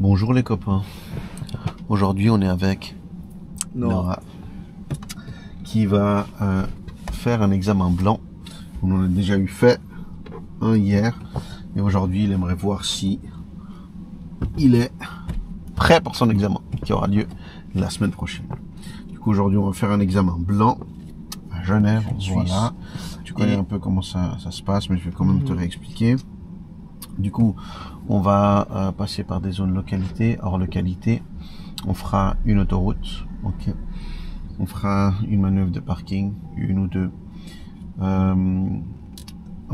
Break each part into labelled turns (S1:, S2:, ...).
S1: Bonjour les copains, aujourd'hui on est avec
S2: Nora
S1: qui va faire un examen blanc. On en a déjà eu fait un hier et aujourd'hui il aimerait voir si il est prêt pour son examen qui aura lieu la semaine prochaine. Du coup aujourd'hui on va faire un examen blanc à Genève en Suisse. Voilà. Tu connais un peu comment ça se passe, mais je vais quand même te réexpliquer. Du coup, on va passer par des zones localité, hors localité. On fera une autoroute, ok. On fera une manœuvre de parking, une ou deux. Un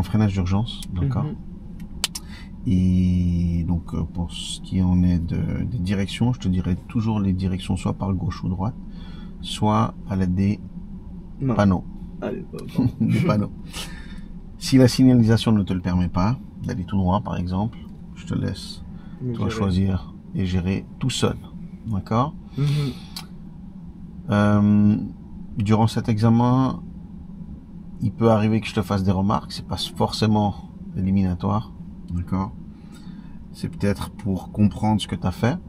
S1: freinage d'urgence, d'accord. Et donc, pour ce qui en est des directions, je te dirais toujours les directions soit par gauche ou droite, soit à l'aide des panneaux.
S2: Allez,
S1: Des panneaux. Si la signalisation ne te le permet pas, d'aller tout droit par exemple, je te laisse toi choisir et gérer tout seul, d'accord. Durant cet examen, il peut arriver que je te fasse des remarques, c'est pas forcément éliminatoire, d'accord. C'est peut-être pour comprendre ce que tu as fait,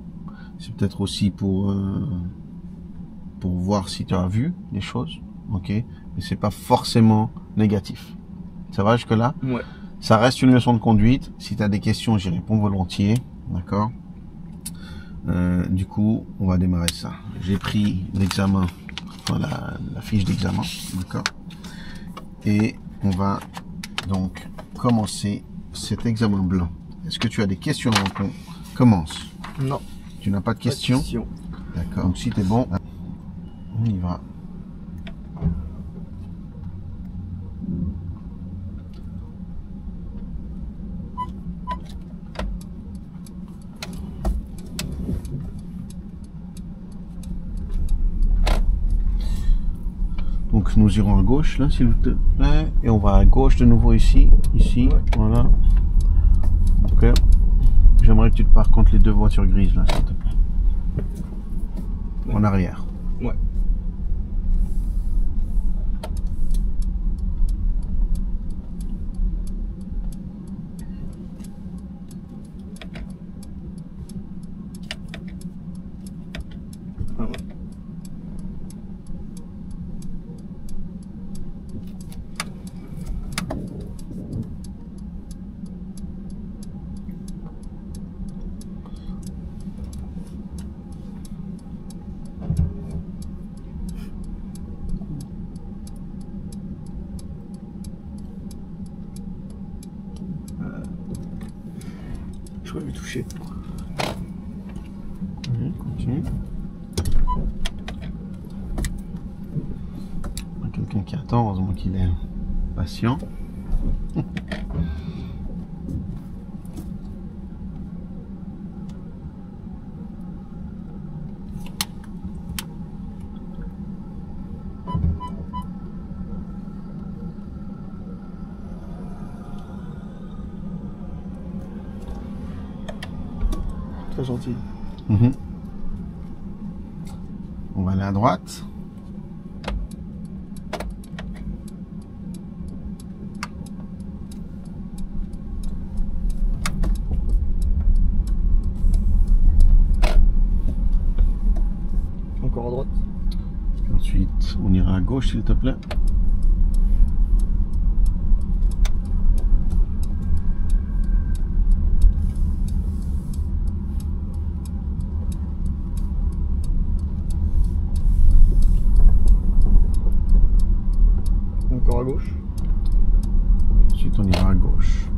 S1: c'est peut-être aussi pour voir si tu as vu les choses, ok, mais c'est pas forcément négatif. Ça va jusque là?
S2: Ouais.
S1: Ça reste une leçon de conduite. Si tu as des questions, j'y réponds volontiers. D'accord. Du coup, on va démarrer ça. J'ai pris l'examen, enfin la fiche d'examen. D'accord. Et on va donc commencer cet examen blanc. Est-ce que tu as des questions avant qu'on commence?
S2: Non.
S1: Tu n'as pas de questions? D'accord. Donc si tu es bon, on y va. Donc nous irons à gauche là s'il vous plaît et on va à gauche de nouveau ici, ouais. Voilà. Ok. J'aimerais que tu te pares contre les deux voitures grises là s'il te plaît. Ouais. En arrière.
S2: Ouais. Ah ouais. Je vais lui toucher.
S1: Continue. Quelqu'un qui attend, heureusement qu'il est patient.
S2: Très gentil.
S1: On va aller à droite.
S2: Encore à droite.
S1: Ensuite, on ira à gauche s'il te plaît.
S2: Encore à gauche.
S1: Ensuite, on ira à gauche.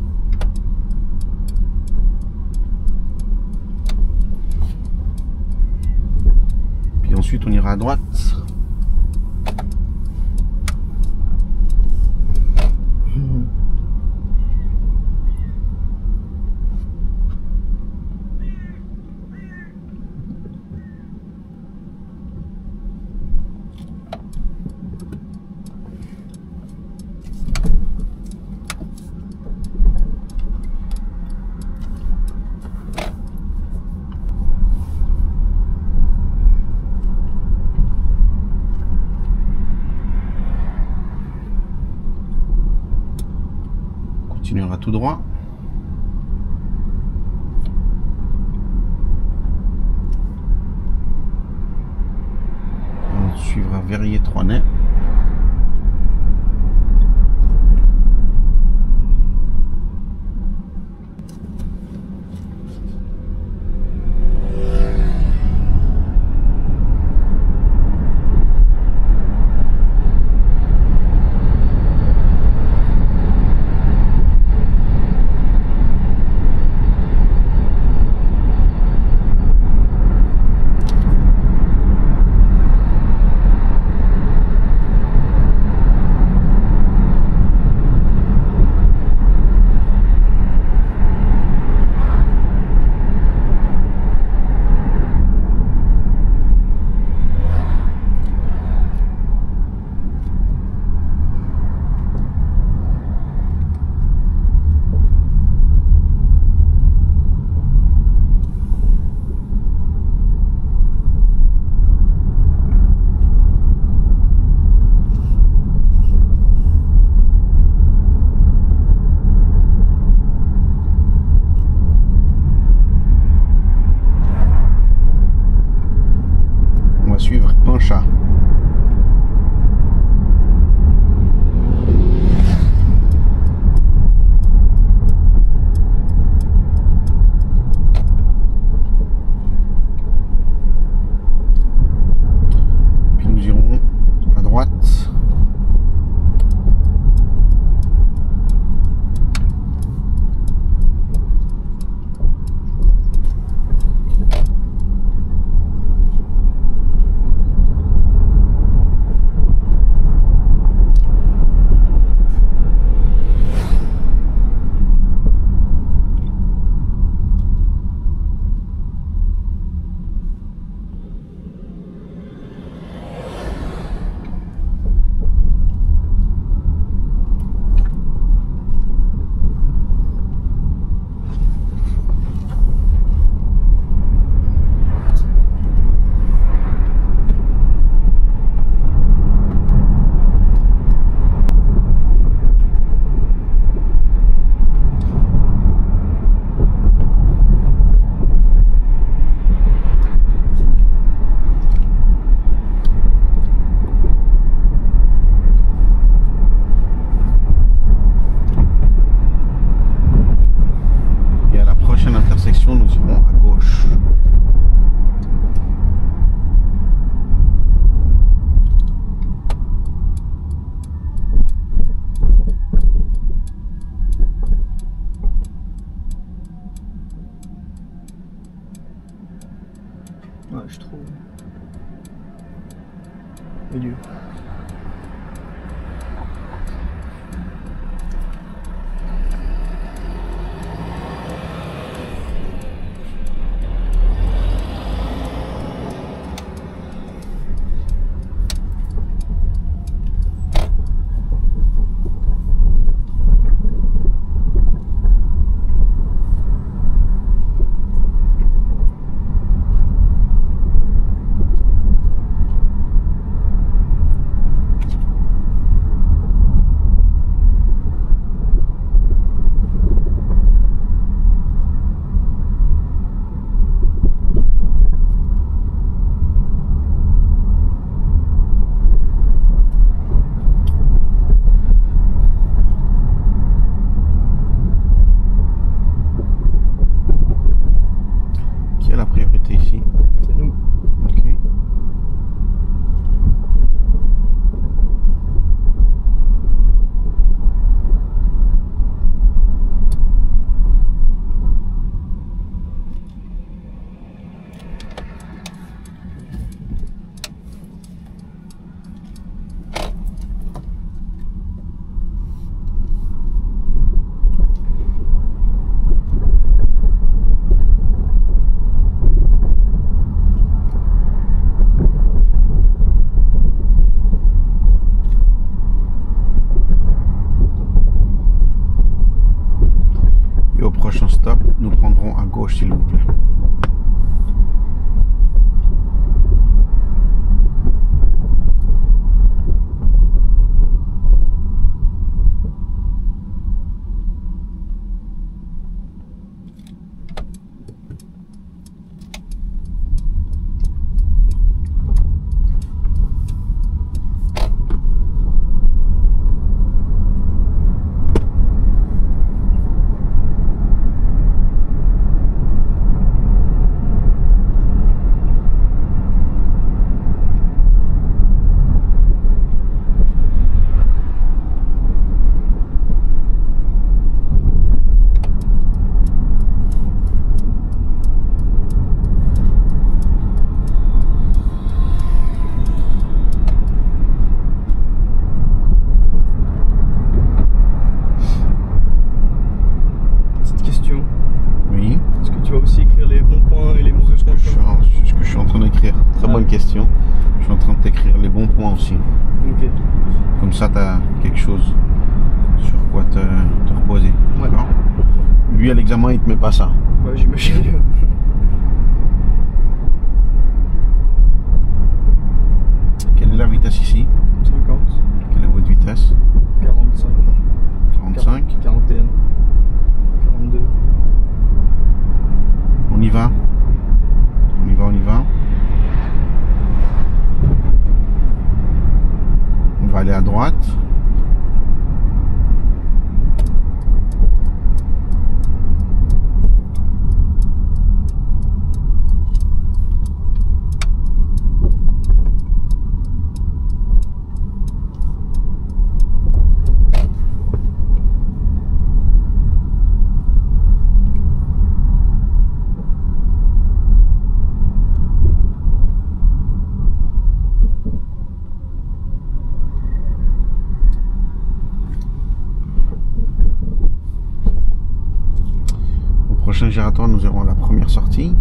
S1: Puis ensuite, on ira à droite. Continuera tout droit. à Verrier-Troinet. Suivre Panchat. Puis nous irons à droite. Nous irons à gauche.
S2: Ouais, je trouve. Milieu.
S1: bonne question. Je suis en train de t'écrire les bons points aussi.
S2: Ok.
S1: Comme ça, tu as quelque chose sur quoi te reposer.
S2: Ouais.
S1: D'accord. Lui, à l'examen, il te met pas ça.
S2: Ouais, j'imagine.
S1: Quelle est la vitesse ici?
S2: 50,
S1: Quelle est votre vitesse?
S2: 45,
S1: 45.
S2: 41, 42.
S1: On y va? On y va, on y va. On va aller à droite. Au prochain giratoire, nous irons à la première sortie.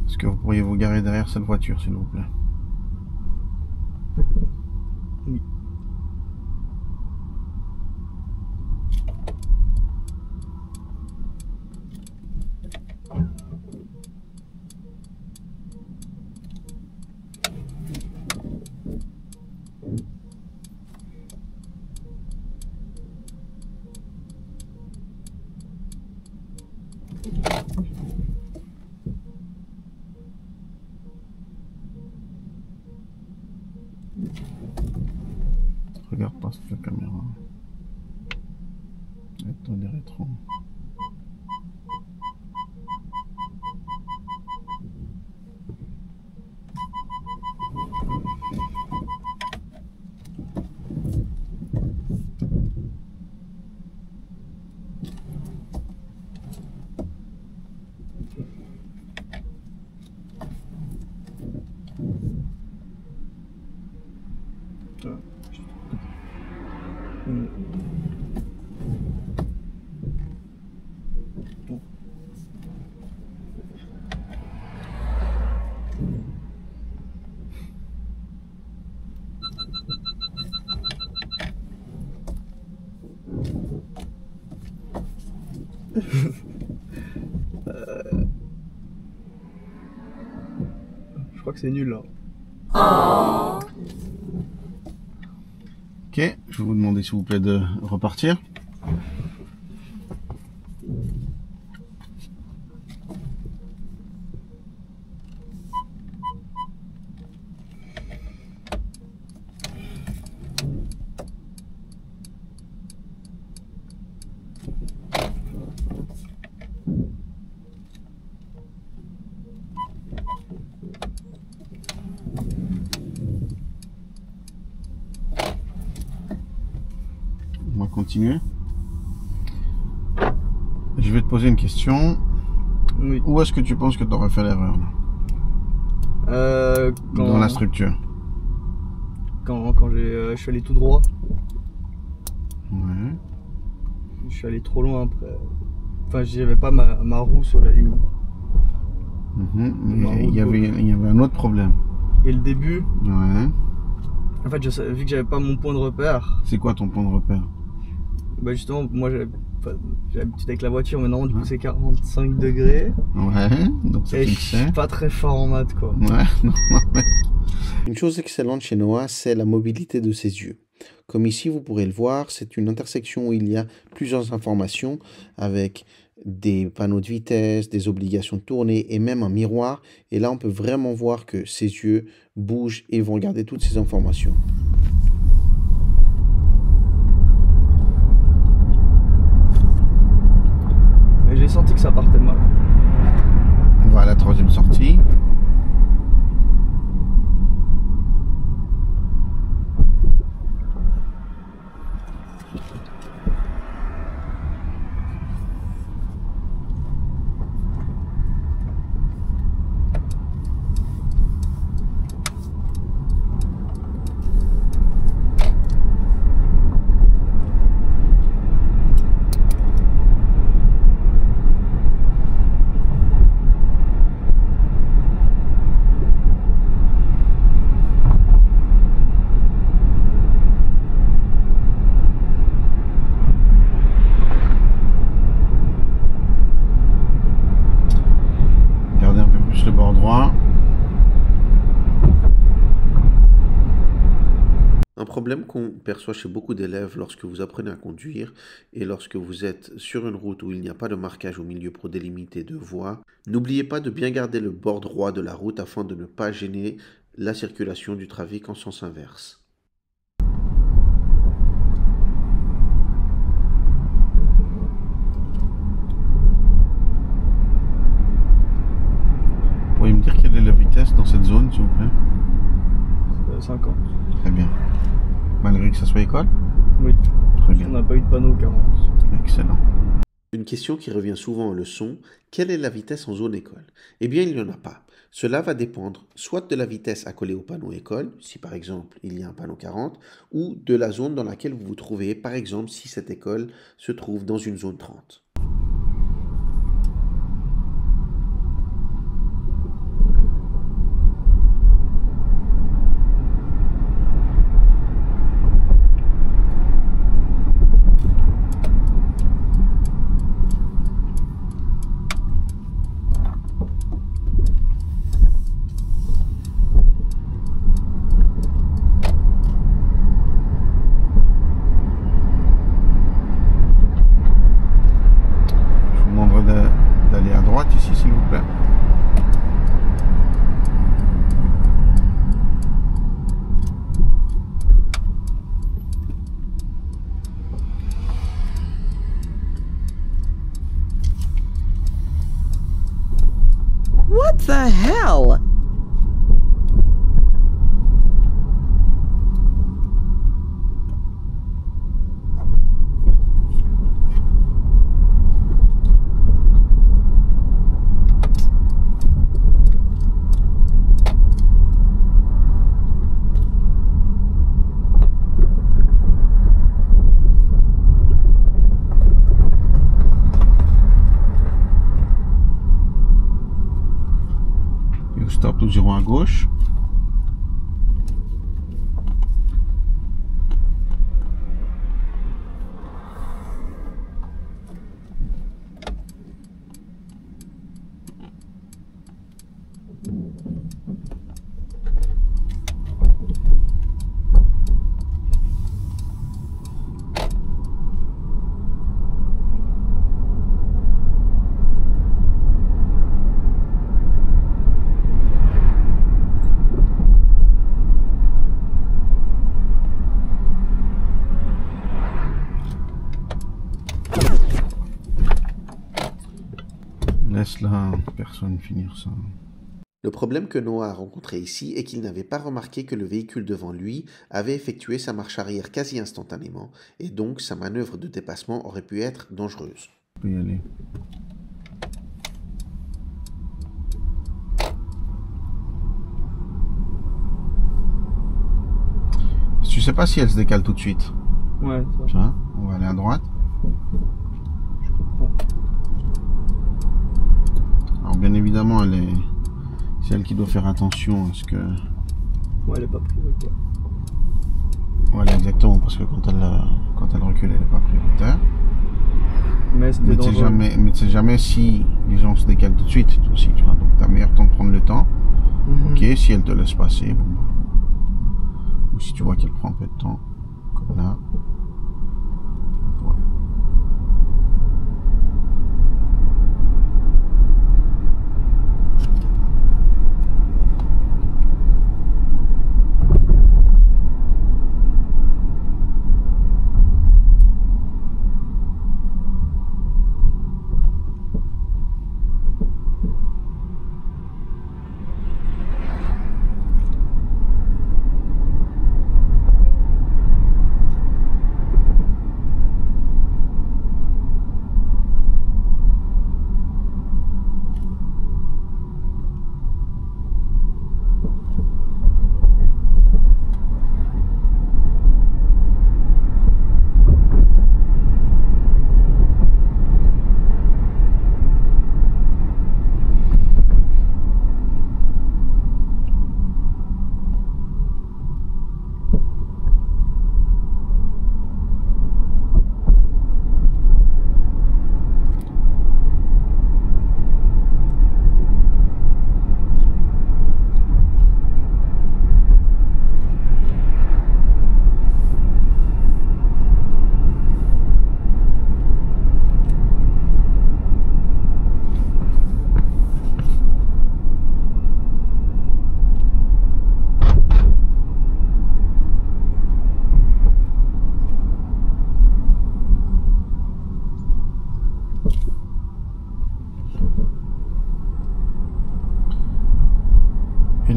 S1: Est-ce que vous pourriez vous garer derrière cette voiture, s'il vous plaît?
S2: Oui.
S1: Regarde pas cette caméra. Attends des rétros. Je crois que c'est nul là. Ok, je vais vous demander s'il vous plaît de repartir. On va continuer. Je vais te poser une question.
S2: Oui.
S1: Où est-ce que tu penses que tu aurais fait l'erreur dans la structure?
S2: Quand je suis allé tout droit,
S1: Ouais.
S2: je suis allé trop loin après. Enfin, j'avais pas ma roue sur la ligne.
S1: Mais il y avait un autre problème.
S2: Et le début,
S1: Ouais.
S2: en fait, vu que j'avais pas mon point de repère,
S1: C'est quoi ton point de repère?
S2: bah justement, moi j'ai l'habitude avec la voiture, maintenant du coup c'est 45 degrés.
S1: Ouais, donc ça
S2: Et
S1: tu
S2: je
S1: le sais.
S2: suis pas très fort en maths quoi.
S1: Ouais, non, mais...
S3: Une chose excellente chez Noah, c'est la mobilité de ses yeux. Comme ici, vous pourrez le voir, c'est une intersection où il y a plusieurs informations avec des panneaux de vitesse, des obligations de tourner et même un miroir. Et là, on peut vraiment voir que ses yeux bougent et vont regarder toutes ces informations.
S2: Mais j'ai senti que ça partait mal.
S1: On va à la troisième sortie. Le bord droit.
S3: Un problème qu'on perçoit chez beaucoup d'élèves lorsque vous apprenez à conduire et lorsque vous êtes sur une route où il n'y a pas de marquage au milieu pour délimiter deux voies, n'oubliez pas de bien garder le bord droit de la route afin de ne pas gêner la circulation du trafic en sens inverse.
S1: Vous pouvez me dire quelle est la vitesse dans cette zone, s'il vous plaît?
S2: 50.
S1: Très bien. Malgré que ça soit école?
S2: Oui.
S1: Très bien.
S2: On n'a pas eu de panneau 40.
S1: Excellent.
S3: Une question qui revient souvent en leçon, quelle est la vitesse en zone école? Eh bien, il n'y en a pas. Cela va dépendre soit de la vitesse accolée au panneau école, si par exemple il y a un panneau 40, ou de la zone dans laquelle vous vous trouvez, par exemple si cette école se trouve dans une zone 30.
S1: D'aller à droite ici, s'il vous plaît.
S4: What the hell?
S1: Stop, nous irons à gauche. Laisse la personne finir ça.
S3: Le problème que Noah a rencontré ici est qu'il n'avait pas remarqué que le véhicule devant lui avait effectué sa marche arrière quasi instantanément, et donc sa manœuvre de dépassement aurait pu être dangereuse.
S1: On peut y aller. Je sais pas si elle se décale tout de suite.
S2: Ouais, ça.
S1: Tiens, on va aller à droite.
S2: Je comprends.
S1: Alors bien évidemment, c'est elle qui doit faire attention à ce que...
S2: Ouais, elle est pas prioritaire.
S1: Voilà, exactement, parce que quand elle recule, elle n'est pas prioritaire.
S2: Mais c'était dangereux.
S1: Mais tu sais jamais si les gens se décalent tout de suite aussi, tu vois. Donc t'as meilleur temps de prendre le temps. Ok, si elle te laisse passer, bon. Ou si tu vois qu'elle prend un peu de temps, comme là. Ouais.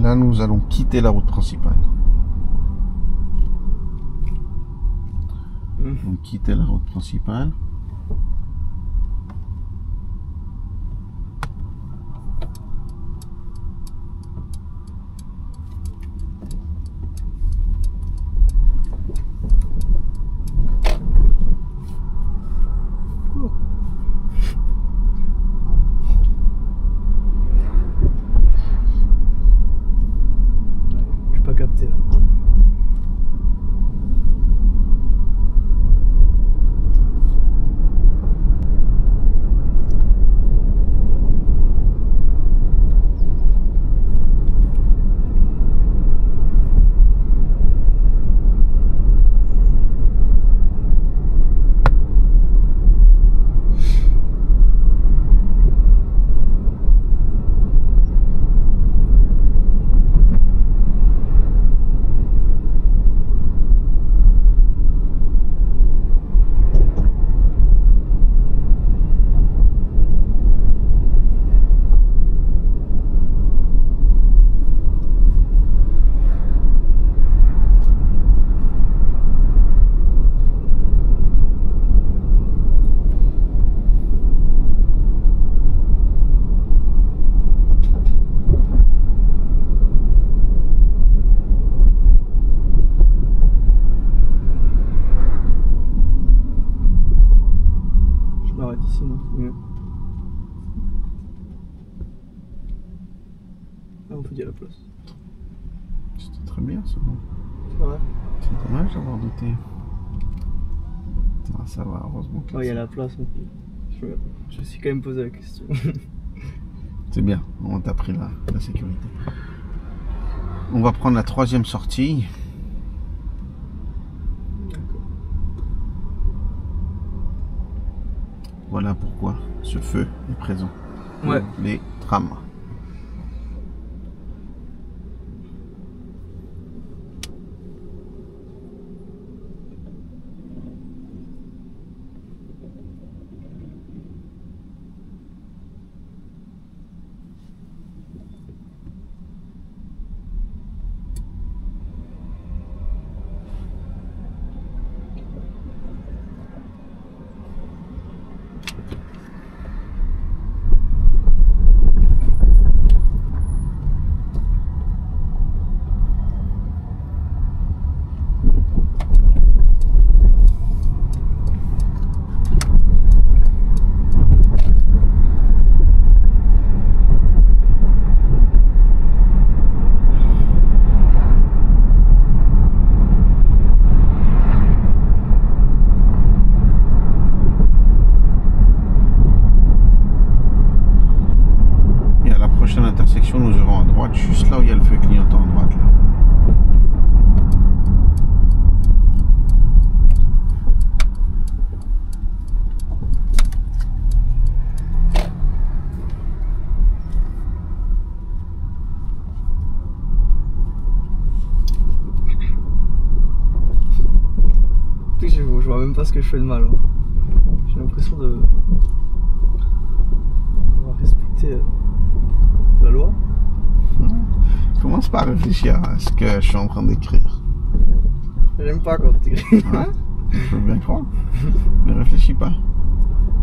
S1: Là, nous allons quitter la route principale. Donc, quitter la route principale.
S2: J'ai pas capté là. Ici, non, c'est mieux. Ah, on peut dire la place.
S1: C'était très bien, ça.
S2: C'est vrai.
S1: C'est dommage d'avoir douté. Ah, ça va, heureusement que
S2: Oh, il y a la place. Je me suis quand même posé la question.
S1: C'est bien, on t'a pris la sécurité. On va prendre la troisième sortie. Voilà pourquoi ce feu est présent.
S2: Ouais.
S1: Les trams. Intersection, nous irons à droite, juste là où il y a le feu clignotant à droite. Là.
S2: Je vois même pas ce que je fais de mal. Hein. J'ai l'impression de respecter la loi.
S1: Je commence pas à réfléchir à ce que je suis en train d'écrire.
S2: J'aime pas quand tu écris.
S1: Ouais, je veux bien croire. Ne réfléchis pas.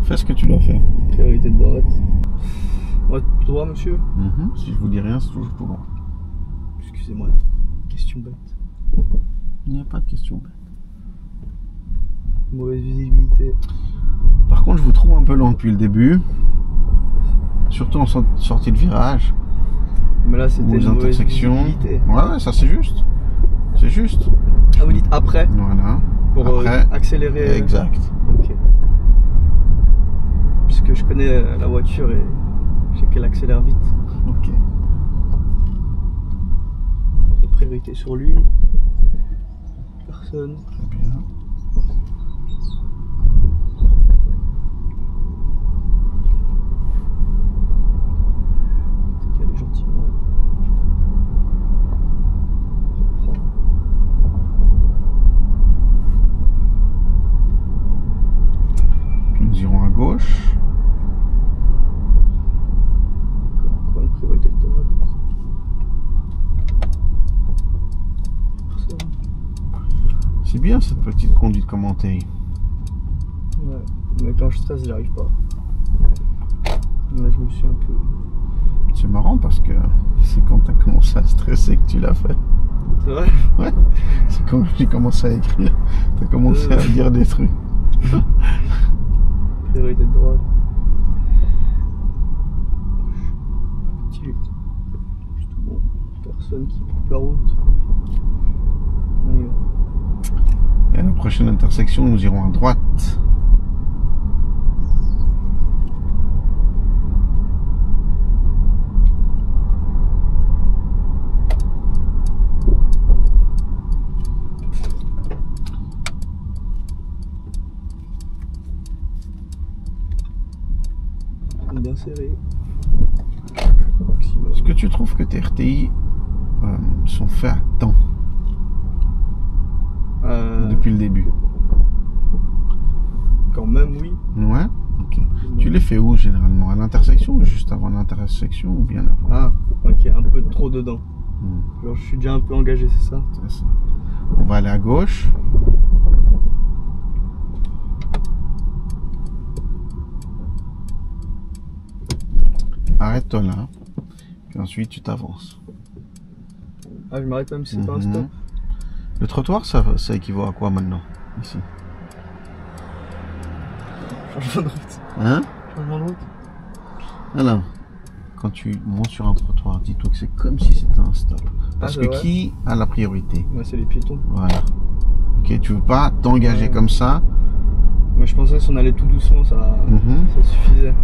S1: Fais ce que tu dois faire.
S2: Priorité de droite. Ouais, tout droit, monsieur.
S1: Si je vous dis rien, c'est toujours tout droit.
S2: Excusez-moi, question bête.
S1: Il n'y a pas de question bête.
S2: Mauvaise visibilité.
S1: Par contre, je vous trouve un peu lent depuis le début. Surtout en sortie de virage.
S2: Mais là, c'était une mauvaise
S1: intersections.
S2: visibilité.
S1: Ouais, ça c'est juste. C'est juste.
S2: Ah, vous dites après?
S1: Voilà.
S2: Pour
S1: après,
S2: accélérer.
S1: Exact.
S2: Ok. Puisque je connais la voiture et je sais qu'elle accélère vite.
S1: Ok.
S2: Priorité sur lui. Personne.
S1: Très bien.
S2: Gentiment.
S1: Puis nous irons à gauche.
S2: Encore une priorité de droite.
S1: commenter.
S2: Ouais. Mais quand je stresse, j'arrive pas. Là, je me suis un peu.
S1: C'est marrant parce que c'est quand t'as commencé à stresser que tu l'as fait.
S2: C'est vrai?
S1: Ouais. C'est quand j'ai commencé à écrire. T'as commencé à dire des trucs.
S2: Priorité de droite. Petit. C'est tout bon. Personne qui coupe la route. On y va.
S1: Et à la prochaine intersection, nous irons à droite.
S2: Bien serré.
S1: Est-ce que tu trouves que tes RTI sont faits à temps depuis le début?
S2: Quand même, oui.
S1: Ouais. Ok. Tu les fais où généralement? À l'intersection ou juste avant l'intersection ou bien avant?
S2: Ah, ok, un peu trop dedans. Genre, je suis déjà un peu engagé, c'est ça?
S1: C'est ça. On va aller à gauche. Arrête-toi là. Puis ensuite, tu t'avances.
S2: Ah, je m'arrête même si c'est pas un stop.
S1: Le trottoir, ça équivaut à quoi maintenant? Ici.
S2: Changement de route.
S1: Hein?
S2: Changement de route.
S1: Alors, quand tu montes sur un trottoir, dis-toi que c'est comme si c'était un stop. Parce que
S2: vrai?
S1: qui a la priorité?
S2: Ouais, c'est les piétons.
S1: Voilà. Ok, tu veux pas t'engager comme ça.
S2: Mais je pensais que si on allait tout doucement, ça suffisait.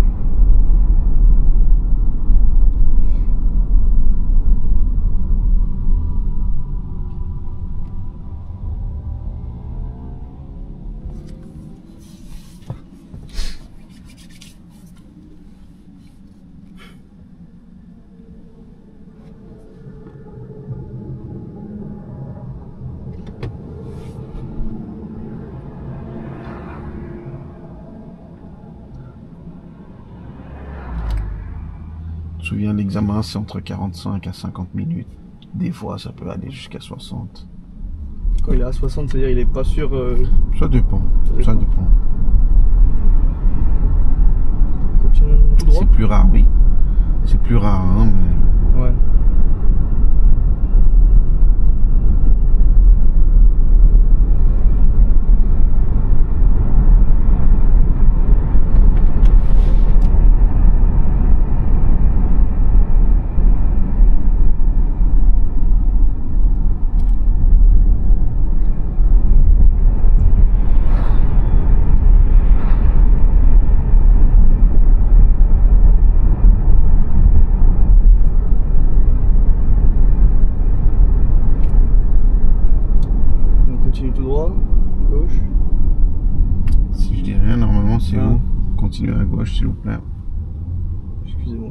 S1: Je me souviens, l'examen, c'est entre 45 à 50 minutes. Des fois, ça peut aller jusqu'à 60.
S2: Quand il est à 60, c'est-à-dire il est pas sûr.
S1: Ça dépend. Ça dépend.
S2: Continue tout droit.
S1: C'est plus rare, oui. C'est plus rare, hein, mais...
S2: Ouais. Tout droit, gauche.
S1: Si je dis rien, normalement c'est où? Continuez à gauche, s'il vous plaît.
S2: Excusez-moi.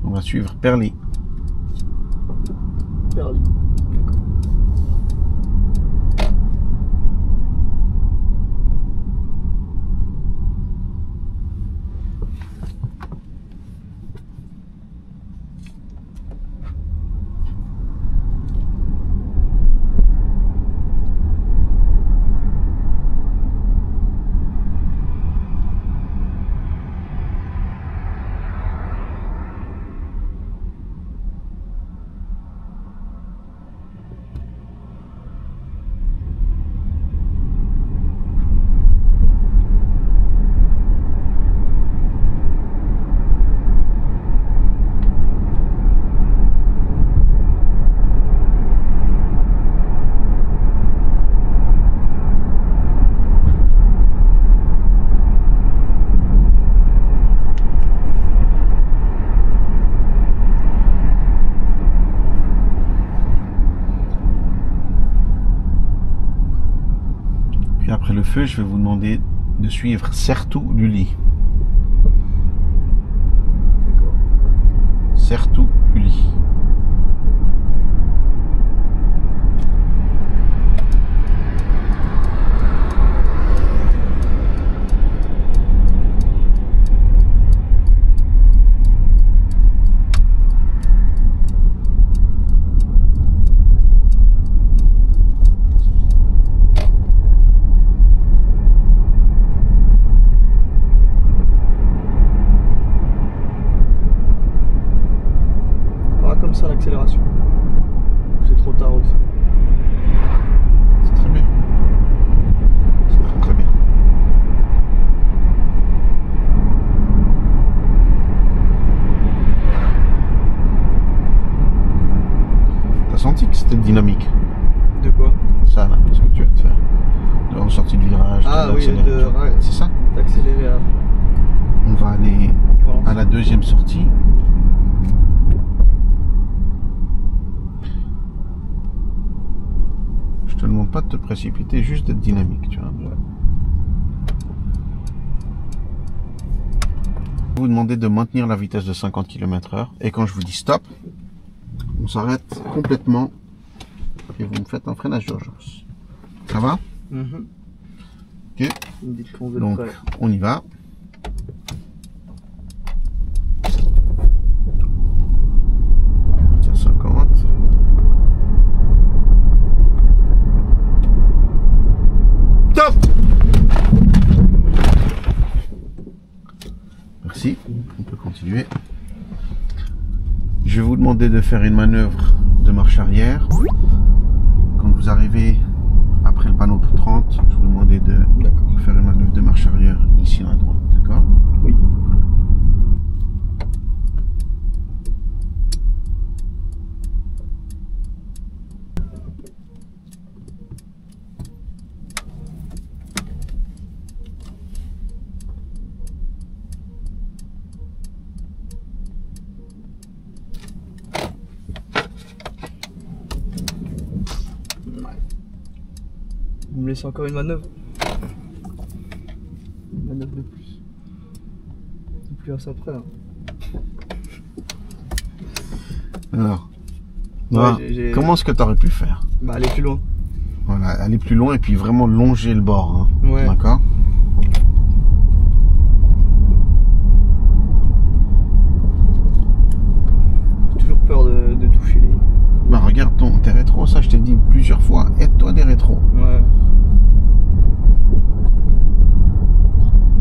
S1: On va suivre Perly.
S2: Perly.
S1: feu, je vais vous demander de suivre Sertu Luli.
S2: D'accord.
S1: Sertu Luli.
S2: Comme ça l'accélération. C'est trop tard aussi.
S1: C'est très bien. C'est très très bien. T'as senti que c'était dynamique?
S2: De quoi?
S1: Ça là, ce que tu viens de faire. De en sortie de virage.
S2: Ah oui,
S1: c'est ça?
S2: d'accélérer à...
S1: On va aller à la deuxième sortie. Je te demande pas de te précipiter, juste d'être dynamique, tu vois.
S2: Ouais.
S1: Je vous demander de maintenir la vitesse de 50 km/h et quand je vous dis stop, on s'arrête complètement et vous me faites un freinage d'urgence. Ça va? Ok.
S2: Vous me dites quand vous êtes
S1: Donc
S2: prêt.
S1: on y va. Tiens, 50. Top! Merci, on peut continuer. Je vais vous demander de faire une manœuvre de marche arrière. Quand vous arrivez après le panneau 30, je vais vous demander de faire une manœuvre de marche arrière ici à droite, d'accord?
S2: Oui. Vous me laissez encore une manœuvre? Une manœuvre de plus. Plus à ça près là.
S1: Alors,
S2: Ouais,
S1: voilà.
S2: j'ai-
S1: Comment est-ce que tu aurais pu faire?
S2: Bah aller plus loin.
S1: Voilà, aller plus loin et puis vraiment longer le bord, hein.
S2: Ouais.
S1: D'accord?
S2: J'ai toujours peur de toucher les...
S1: Bah regarde tes rétros, ça je t'ai dit plusieurs fois, aide-toi des rétros.
S2: Ouais.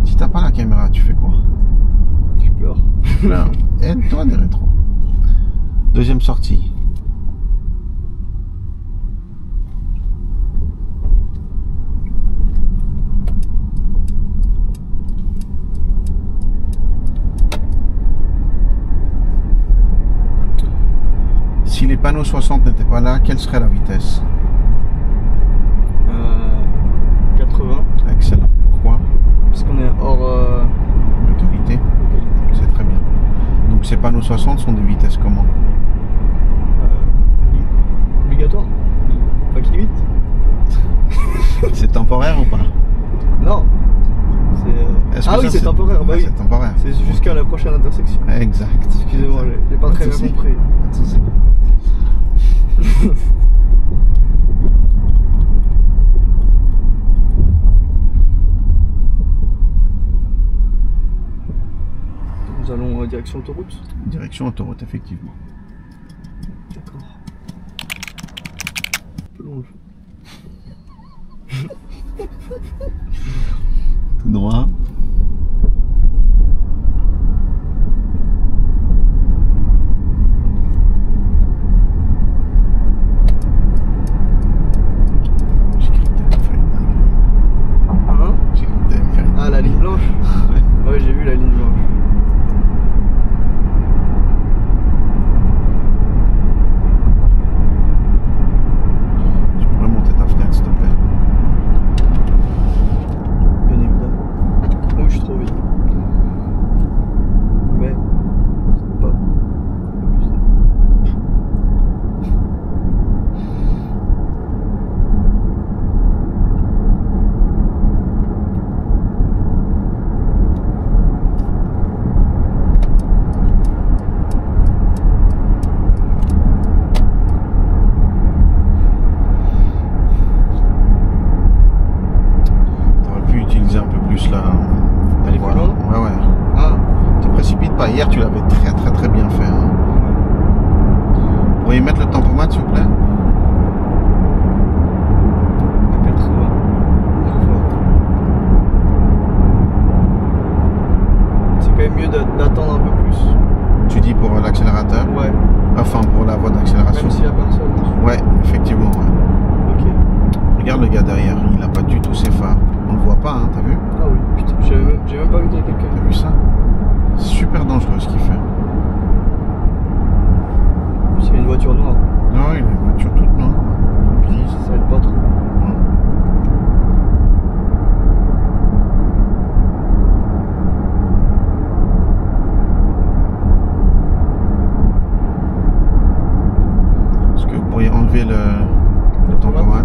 S1: Si t'as pas la caméra, tu fais quoi?
S2: Je pleure.
S1: Non, aide-toi des rétros. Deuxième sortie. Si les panneaux 60 n'étaient pas là, quelle serait la vitesse?
S2: 80.
S1: Excellent. Pourquoi?
S2: Parce qu'on est hors
S1: Localité.
S2: localité.
S1: C'est très bien. Donc ces panneaux 60 sont des vitesses comment?
S2: Obligatoire. Pas qui limite.
S1: C'est temporaire ou pas?
S2: Non.
S1: Est-ce
S2: Ah
S1: que
S2: oui,
S1: ça,
S2: c'est temporaire. Bah
S1: Ouais,
S2: oui.
S1: c'est temporaire.
S2: C'est jusqu'à la prochaine intersection.
S1: Exact.
S2: Excusez-moi, j'ai pas
S1: Pas de
S2: très bien
S1: souci.
S2: compris.
S1: Pas de souci.
S2: Nous allons direction autoroute.
S1: Direction autoroute, effectivement.
S2: D'accord. Un peu long le jeu.
S1: Tout droit. J'ai cru que t'allais me faire une dinguerie.
S2: Hein?
S1: J'ai cru que t'allais me faire une
S2: Ah, la
S1: dinguerie.
S2: ligne blanche? Ouais, j'ai vu la ligne blanche.
S1: Tu pourrais monter ta fenêtre, s'il te plaît.
S2: Bien évidemment.
S1: très bien fait. Hein. Vous pourriez mettre le tempomat s'il vous plaît?
S2: À 80. C'est quand même mieux d'attendre un peu plus.
S1: Tu dis pour l'accélérateur?
S2: Ouais.
S1: Enfin pour la voie d'accélération.
S2: Même s'il y a personne.
S1: Ouais, effectivement. Ouais.
S2: Ok.
S1: Regarde le gars derrière, il a pas du tout ses phares. On le voit pas, hein, t'as vu?
S2: Ah oui, putain, j'ai même pas vu qu'il y a quelqu'un.
S1: T'as vu ça? C'est super dangereux ce qu'il fait.
S2: C'est une voiture noire.
S1: Non, il a une voiture toute noire, grise.
S2: Ça aide pas trop.
S1: Est-ce que vous pourriez enlever le tempomat?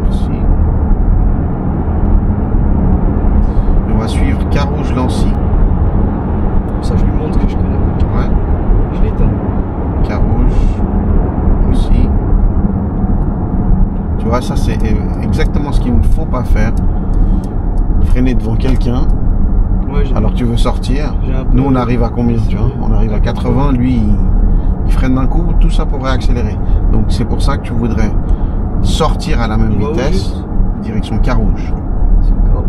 S1: Merci. Et on va suivre Carouge-Lancy.
S2: Comme ça, je lui montre que je connais.
S1: Ouais.
S2: Je l'éteins.
S1: Carouge aussi. Tu vois, ça c'est exactement ce qu'il ne faut pas faire. Freiner devant quelqu'un
S2: Ouais,
S1: alors que tu veux sortir.
S2: j'ai un peu-
S1: Nous on arrive à combien, tu vois? On arrive à 80, lui il freine d'un coup, tout ça pour réaccélérer. Donc c'est pour ça que tu voudrais sortir à la même
S2: On va où,
S1: vitesse,
S2: juste
S1: direction Carouge.
S2: C'est grave.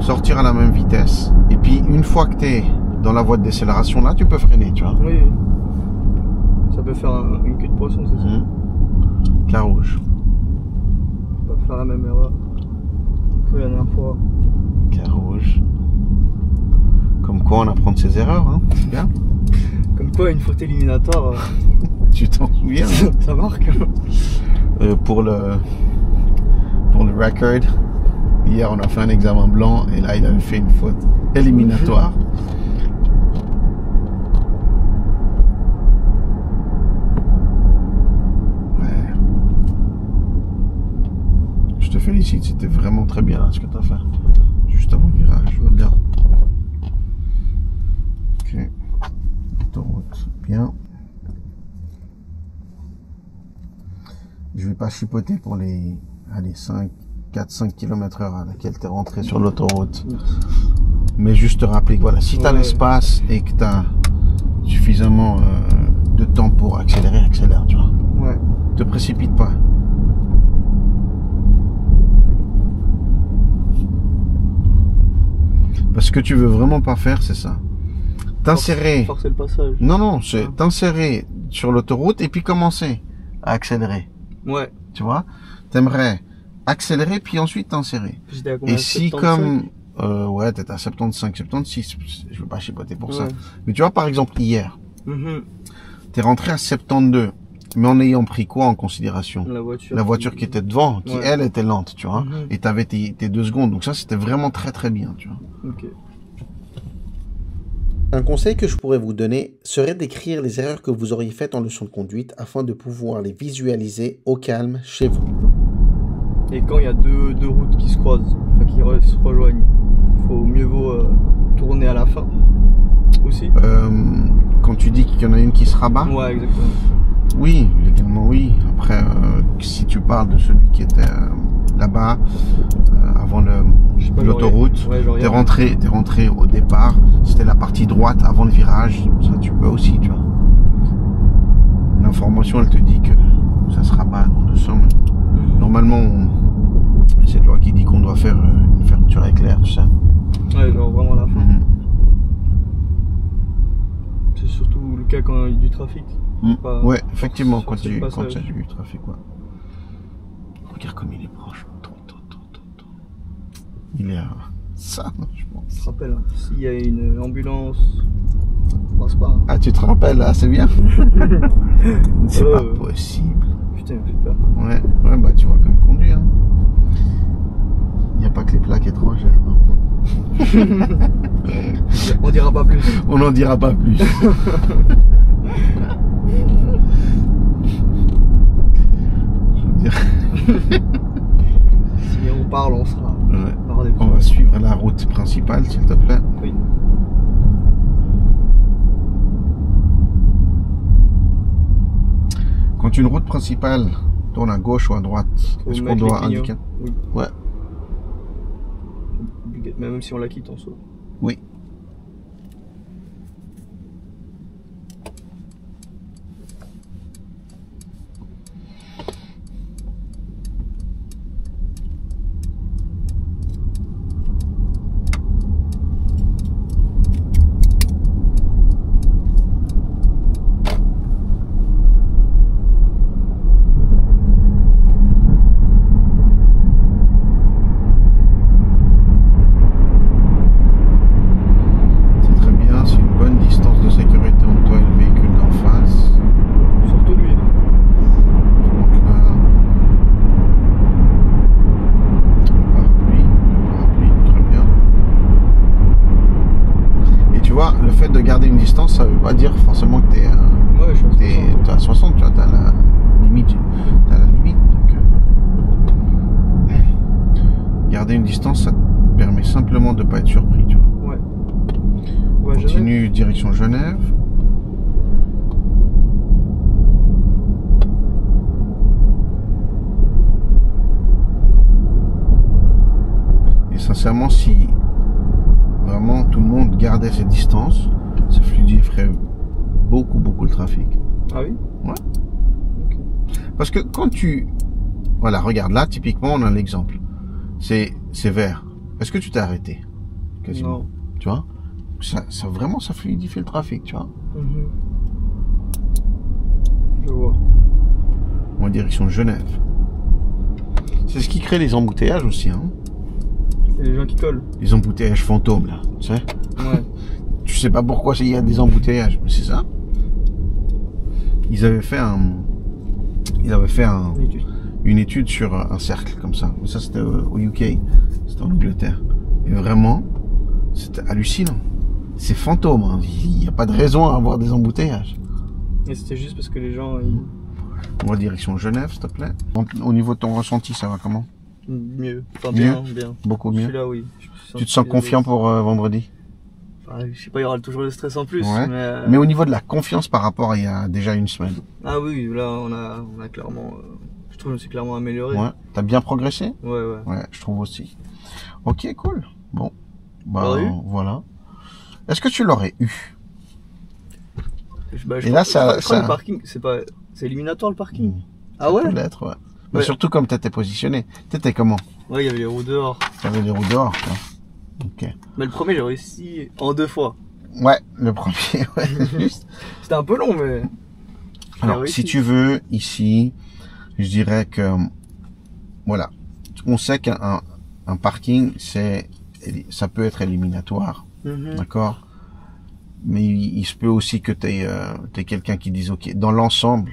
S1: Sortir à la même vitesse. Et puis une fois que tu es dans la voie de décélération, là tu peux freiner, tu vois.
S2: Oui. Ça peut faire une queue de poisson, c'est ça.
S1: Carouge.
S2: Pas faire la même erreur que la dernière fois.
S1: Carouge. Comme quoi on apprend de ses erreurs, hein. C'est bien.
S2: Comme quoi, une faute éliminatoire,
S1: Tu t'en souviens, hein.
S2: ça marque.
S1: Pour le record, hier on a fait un examen blanc et là il avait fait une faute éliminatoire. Ouais. Je te félicite, c'était vraiment très bien là, ce que tu as fait. Juste avant le virage, je veux dire. Ok. Autoroute, bien. Je vais pas chipoter pour les 4-5 km/h à laquelle tu es rentré sur l'autoroute. Mais juste te rappeler que voilà, si tu as
S2: Ouais.
S1: l'espace et que tu as suffisamment de temps pour accélérer, accélère, tu vois.
S2: Ouais.
S1: Te précipite pas. Parce que ce que tu veux vraiment pas faire, c'est ça. T'insérer.
S2: Forcer le passage.
S1: Non, non, c'est t'insérer sur l'autoroute et puis commencer à accélérer.
S2: Ouais.
S1: Tu vois, t'aimerais accélérer puis ensuite t'insérer.
S2: J'étais à combien?
S1: Et si
S2: 75?
S1: comme ouais, t'es à 75, 76, je veux pas chipoter pour ça.
S2: Ouais.
S1: Mais tu vois, par exemple hier,
S2: Mhm.
S1: t'es rentré à 72, mais en ayant pris quoi en considération?
S2: La
S1: voiture qui était devant, qui
S2: Ouais.
S1: elle était lente, tu vois,
S2: Mhm.
S1: et t'avais tes 2 secondes. Donc ça, c'était vraiment très bien, tu vois.
S2: Ok.
S3: Un conseil que je pourrais vous donner serait d'écrire les erreurs que vous auriez faites en leçon de conduite afin de pouvoir les visualiser au calme chez vous.
S2: Et quand il y a deux routes qui se croisent, enfin se rejoignent, mieux vaut tourner à la fin aussi.
S1: Quand tu dis qu'il y en a une qui se rabat,
S2: Ouais, exactement.
S1: oui, légalement oui. Après, si tu parles de celui qui était là-bas, avant
S2: Je sais pas,
S1: l'autoroute,
S2: ouais, genre,
S1: t'es rentré au départ, c'était la partie droite avant le virage, ça tu peux aussi, tu vois. L'information, elle te dit que ça se rabat dans 200 mètres. Normalement, c'est la loi qui dit qu'on doit faire une fermeture éclair, tout ça.
S2: Ouais, genre vraiment à la fin.
S1: Mhm.
S2: C'est surtout le cas quand il y a du trafic. Pas
S1: Ouais, effectivement, quand
S2: forcer
S1: il
S2: le
S1: y a
S2: passage.
S1: du trafic, ouais. Regarde comme il est proche. Trop. Il est à ça, je pense.
S2: Je te rappelle, hein, s'il y a une ambulance, on passe pas. Hein.
S1: Ah, tu te rappelles, là, c'est bien. C'est pas possible.
S2: Putain, il me fait peur.
S1: Ouais, bah tu vois comme conduire. Hein. Il n'y a pas que les plaques étrangères. Non.
S2: On dira pas plus.
S1: On n'en dira pas plus. Je veux dire.
S2: Si on parle, on sera.
S1: Ouais.
S2: On aura des
S1: On
S2: problèmes.
S1: va suivre la route principale, s'il te plaît.
S2: Oui.
S1: Quand une route principale tourne à gauche ou à droite,
S2: Faut
S1: est-ce qu'on
S2: mettre
S1: doit
S2: les clignotants.
S1: indiquer?
S2: Oui.
S1: Ouais.
S2: Même si on la quitte en soi.
S1: Oui. fait de garder une distance, ça veut pas dire forcément que tu es,
S2: Ouais, je suis
S1: à 60, tu vois, tu as la limite. Donc, garder une distance, ça te permet simplement de pas être surpris, tu vois.
S2: Ouais. Ouais,
S1: Continue direction Genève. Et sincèrement, si vraiment tout le monde gardait ses distances, ça fluidifierait beaucoup le trafic.
S2: Ah oui?
S1: Ouais. Parce que quand tu... Voilà, regarde là, typiquement, on a l'exemple. C'est vert. Est-ce que tu t'es arrêté? Quasiment.
S2: Non.
S1: Tu vois? Ça vraiment, ça fluidifie le trafic, tu vois?
S2: Je vois.
S1: En direction de Genève. C'est ce qui crée les embouteillages aussi, hein?
S2: C'est les gens qui collent.
S1: Les embouteillages fantômes, là. Tu sais?
S2: Ouais.
S1: Tu sais pas pourquoi il y a des embouteillages, mais c'est ça. Ils avaient fait une étude sur un cercle comme ça. Mais ça, c'était au UK. C'était en Angleterre. Et vraiment, c'était hallucinant. C'est fantôme, hein. Il n'y a pas de raison à avoir des embouteillages.
S2: Et c'était juste parce que les gens, ils...
S1: On va direction Genève, s'il te plaît. Au niveau de ton ressenti, ça va comment?
S2: Mieux. Enfin,
S1: Mieux.
S2: bien.
S1: Beaucoup
S2: Je
S1: mieux.
S2: suis là, oui.
S1: Tu te sens confiant pour vendredi?
S2: Enfin, je sais pas, il y aura toujours le stress en plus.
S1: Ouais.
S2: Mais,
S1: Mais au niveau de la confiance par rapport à il y a déjà une semaine.
S2: Ah oui, là, on a clairement... je trouve que je me suis clairement amélioré.
S1: Ouais. T'as bien progressé?
S2: Ouais.
S1: Ouais, je trouve aussi. Ok, cool. Bon. Bah,
S2: L'aurais eu
S1: voilà. Est-ce que tu l'aurais eu?
S2: Je
S1: Et là,
S2: crois
S1: ça-
S2: le parking, c'est éliminatoire le parking.
S1: Ça
S2: Ah ouais?
S1: peut l'être, ouais. Bah,
S2: Ouais.
S1: surtout comme t'étais positionné. T'étais comment?
S2: Ouais, il y avait les roues dehors.
S1: T'avais les roues dehors, quoi. Ok.
S2: Mais le premier, j'ai réussi en 2 fois.
S1: Ouais, le premier, ouais, juste.
S2: C'était un peu long, mais... j'ai
S1: Alors,
S2: réussi.
S1: si tu veux, ici, je dirais que, voilà. On sait qu'un parking, ça peut être éliminatoire.
S2: Mhm.
S1: D'accord? Mais il se peut aussi que t'aies quelqu'un qui dise, ok, dans l'ensemble,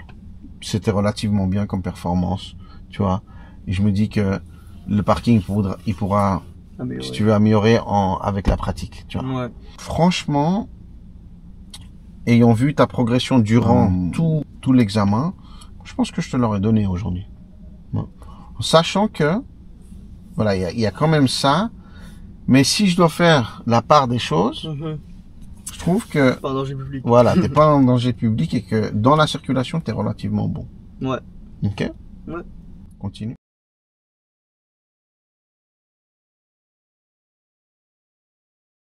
S1: c'était relativement bien comme performance, tu vois. Et je me dis que le parking, il pourra,
S2: Améliorer.
S1: si tu veux, améliorer avec la pratique, tu vois.
S2: Ouais.
S1: Franchement, ayant vu ta progression durant tout l'examen, je pense que je te l'aurais donné aujourd'hui. Bon. En sachant que, voilà, il y a quand même ça, mais si je dois faire la part des choses,
S2: Mhm.
S1: je trouve que,
S2: Pas un danger public.
S1: voilà, t'es pas en danger public et que dans la circulation, t'es relativement bon.
S2: Ouais.
S1: Ok?
S2: Ouais.
S1: Continue.